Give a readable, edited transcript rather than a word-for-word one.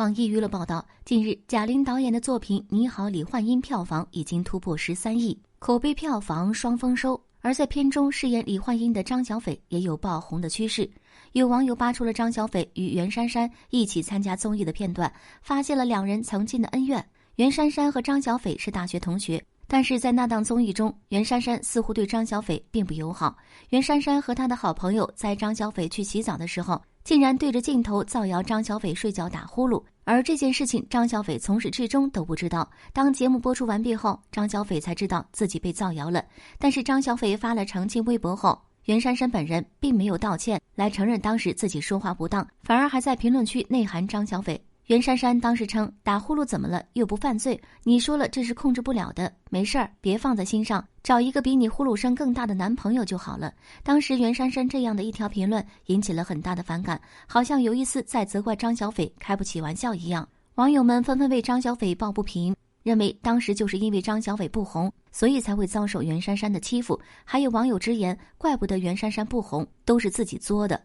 网易娱乐报道，近日贾玲导演的作品《你好，李焕英》票房已经突破13亿，口碑票房双丰收。而在片中饰演李焕英的张小斐也有爆红的趋势。有网友扒出了张小斐与袁姗姗一起参加综艺的片段，发现了两人曾经的恩怨。袁姗姗和张小斐是大学同学，但是在那档综艺中，袁姗姗似乎对张小斐并不友好。袁姗姗和她的好朋友在张小斐去洗澡的时候，竟然对着镜头造谣张小斐睡觉打呼噜，而这件事情张小斐从始至终都不知道。当节目播出完毕后，张小斐才知道自己被造谣了。但是张小斐发了澄清微博后，袁姗姗本人并没有道歉来承认当时自己说话不当，反而还在评论区内涵张小斐。袁姗姗当时称，打呼噜怎么了，又不犯罪，你说了这是控制不了的，没事儿，别放在心上，找一个比你呼噜声更大的男朋友就好了。当时袁姗姗这样的一条评论引起了很大的反感，好像有意思在责怪张小斐开不起玩笑一样。网友们纷纷为张小斐抱不平，认为当时就是因为张小斐不红，所以才会遭受袁姗姗的欺负。还有网友直言，怪不得袁姗姗不红，都是自己作的。